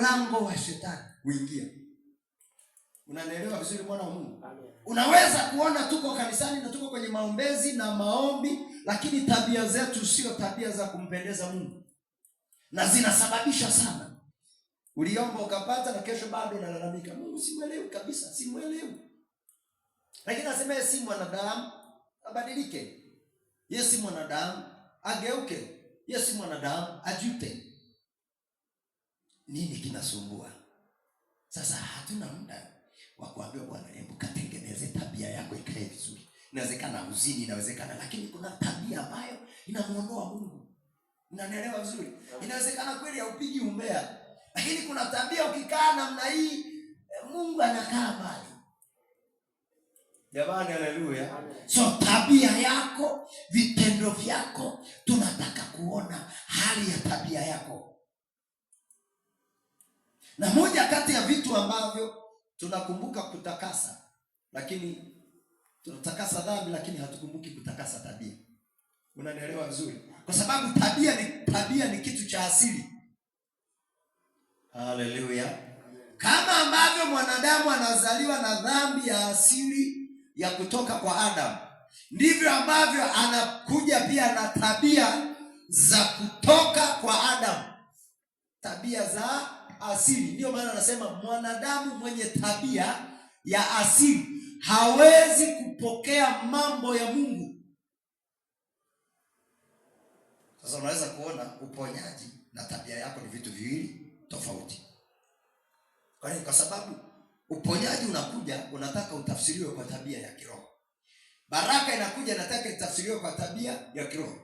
mlango wa shetani kuingia. Unanielewa vizuri mwana wa Mungu? Unaweza kuona tuko kanisani na tuko kwenye maombezi na maombi, lakini tabia zetu sio tabia za kumpendeza Mungu, na zinasababisha sana. Uliomba ukapata, na kesho bado unalalamika, Mungu simuelewi kabisa, simuelewi. Lakini nasema yeye si mwanadamu, abadilike. Yeye si mwanadamu, ageuke. Yeye si mwanadamu, ajute. Nini kinasumbua? Sasa hatuna muda wa kuambia Bwana, hebu katengeneze tabia yako ikae vizuri. Inawezekana uzini, inawezekana, lakini kuna tabia ambayo inamuondoa Mungu. Unanielewa vizuri? Inawezekana kweli haupigi umbea, lakini kuna tabia ukikaa namna hii Mungu anakaa mbali. Jamani, haleluya. So tabia yako, vitendo vyako, tunataka kuona hali ya tabia yako. Na moja kati ya vitu ambavyo tunakumbuka kutakasa, lakini tunatakasa dhambi, lakini hatukumbuki kutakasa tabia. Unanielewa vizuri? Kwa sababu tabia ni kitu cha asili. Haleluya. Kama ambavyo mwanadamu anazaliwa na dhambi ya asili ya kutoka kwa Adam, ndivyo ambavyo anakuja pia na tabia za kutoka kwa Adam. Tabia za asili. Ndio maana anasema mwanadamu mwenye tabia ya asili hawezi kupokea mambo ya Mungu. Sasa unaweza kuona uponyaji na tabia yako ni vitu viwili tofauti. Kwa sababu uponyaji unakuja, unataka utafsiriwe kwa tabia ya kiroho. Baraka inakuja, nataka itafsiriwe kwa tabia ya kiroho.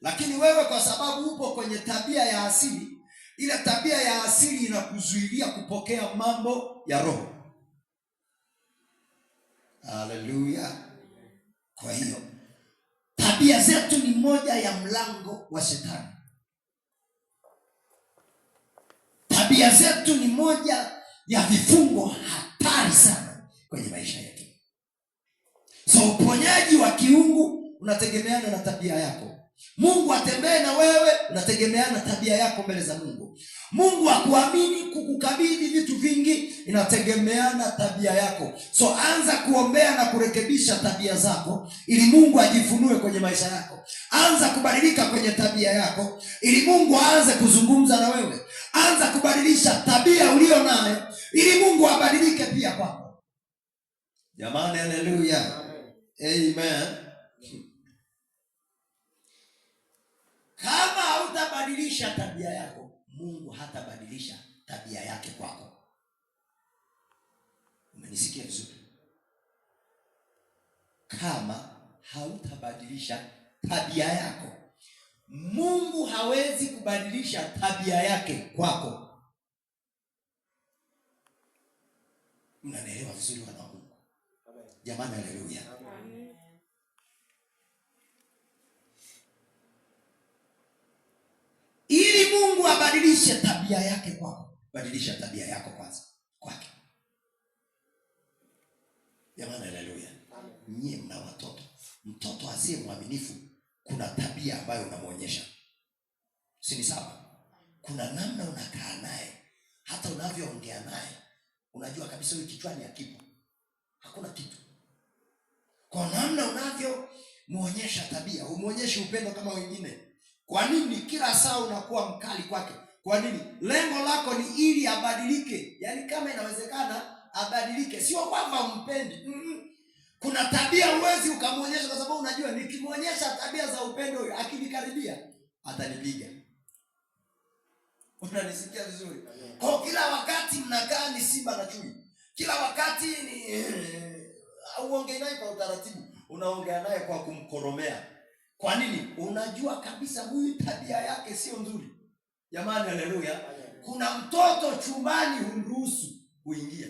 Lakini wewe kwa sababu upo kwenye tabia ya asili, ile tabia ya asili inakuzuilia kupokea mambo ya roho. Haleluya. Kwa hiyo tabia zetu ni moja ya mlango wa shetani. Tabia zetu ni moja ya vifungo hatari sana kwenye maisha yetu. So uponyaji wa kiungu unategemeana na tabia yako. Mungu atembee na wewe, unategemeana na tabia yako mbele za Mungu. Mungu akuamini kukukabidhi vitu vingi, inategemeana tabia yako. So anza kuombea na kurekebisha tabia zako ili Mungu ajifunue kwenye maisha yako. Anza kubadilika kwenye tabia yako ili Mungu aanze kuzungumza na wewe. Anza kubadilisha tabia ulio nayo ili Mungu abadilike pia kwako. Jamani, haleluya. Amen. Kama hautabadilisha tabia yako, Mungu hatabadilisha tabia yake kwako. Umenisikia vizuri? Kama hautabadilisha tabia yako, Mungu hawezi kubadilisha tabia yake kwako. Mnanielewa vizuri wana wa Mungu? Jamani, haleluya. Ili Mungu abadilishe tabia yake kwako, badilisha tabia yako kwanza kwake. Jamani, haleluya. Nyie mna watoto. Mtoto asiye mwaminifu kuna tabia ambayo unamuonyesha. Si ni sawa? Kuna namna unakaa naye, hata unavyoongea naye unajua kabisa huyu kichwani hakipo. Hakuna kitu. Kwa namna unavyo muonyesha tabia, umuonyeshe upendo kama wengine. Kwa nini kila saa unakuwa mkali kwake? Kwa nini? Lengo lako ni ili abadilike. Yaani kama inawezekana abadilike, sio kwamba umpendi. Kuna tabia uwezi ukamuonyesha kwa sababu unajua nikimuonyesha tabia za upendo akinikaribia atanipiga. Unanisikia vizuri? Kwa kila wakati mnakaa ni simba na chui. Kila wakati ni uongee naye kwa utaratibu, unaongea naye kwa kumkoromea. Kwa nini? Unajua kabisa huyu tabia yake sio nzuri. Jamani, haleluya. Kuna mtoto chumbani humruhusu kuingia.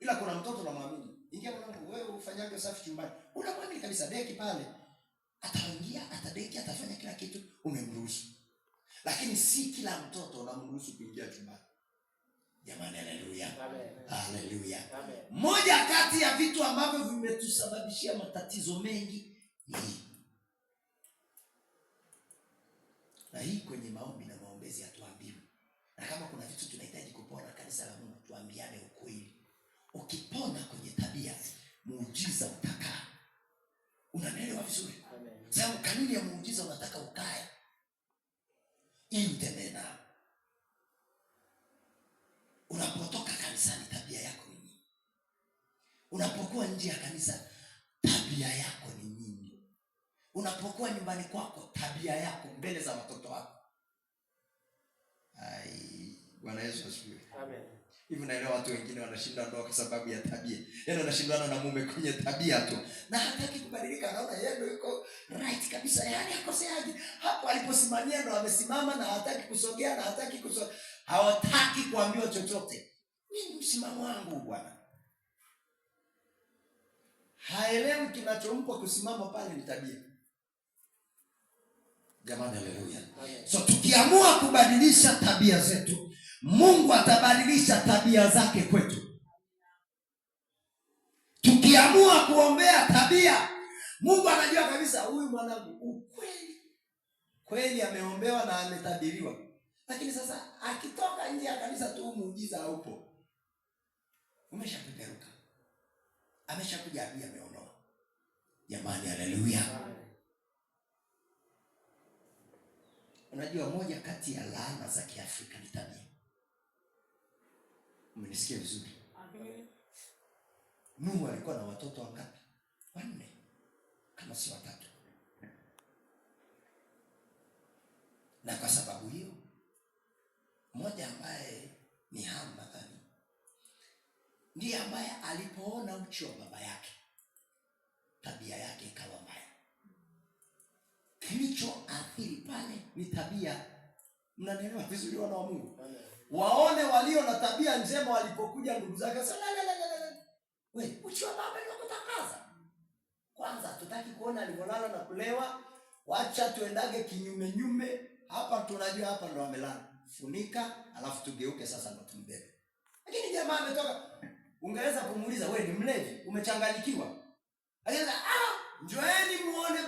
Ila kuna mtoto unamwamini. Ingia mwanangu, wewe ufanyage usafi chumbani. Unamwamini kabisa, deki pale. Ataingia, atadeki, atafanya kila kitu, umemruhusu. Lakini si kila mtoto unamruhusu kuingia chumbani. Jamani, haleluya. Haleluya. Moja kati ya vitu ambavyo vimetusababishia matatizo mengi ni na hii kwenye maombi na maombezi hatuambiwi. Na kama kuna vitu tunahitaji kupona kanisa la Mungu tuambiane ukweli. Ukipona kwenye tabia, muujiza utakaa. Unanielewa vizuri? Sababu kanuni ya muujiza unataka ukae ili utembee nao. Unapotoka kanisani tabia yako ni nini? Unapokuwa nje ya kanisa tabia yako ni nini? Unapokuwa nyumbani kwako tabia yako mbele za watoto wako. Bwana Yesu asifiwe. Amen. Hivi naelewa watu wengine wanashinda ndoa kwa sababu ya tabia. Yaani anashindana na mume kwenye tabia tu. Na hataki kubadilika, anaona yeye ndio yuko right kabisa. Yaani akoseaje? Hapo aliposimamia ndo amesimama na hataki kusogea na hataki hawataki kuambiwa chochote. Mimi msimamo wangu bwana. Haelewi kinachompa kusimama pale ni tabia. Jamani, haleluya. So tukiamua kubadilisha tabia zetu, Mungu atabadilisha tabia zake kwetu. Tukiamua kuombea tabia, Mungu anajua kabisa huyu mwanangu kweli ameombewa na ametabiriwa. Lakini sasa akitoka nje ya kanisa tu muujiza haupo. Umeshapeperuka. Ameshakuja adui ameondoa. Jamani, haleluya. Unajua moja kati ya laana za Kiafrika ni tabia. Umenisikia vizuri? Amen. Nuhu alikuwa na watoto wangapi? 4 kama si 3. Na kwa sababu hiyo mmoja ambaye ni Ham nadhani ndiye ambaye alipoona uchi wa baba yake tabia yake ikawa mbaya. Kilichoathiri pale ni tabia. Mnanielewa vizuri wana wa Mungu? Waone walio na tabia njema walipokuja ndugu zake sasa wewe uchi wa baba ndio kutakaza. Kwanza tutaki kuona alivolala na kulewa, wacha tuendage kinyume nyume. Hapa tunajua hapa ndo amelala. Funika alafu tugeuke sasa ndo tumbebe. Lakini jamaa ametoka, ungeweza kumuuliza wewe ni mlevi, umechanganyikiwa. Alianza njoeni muone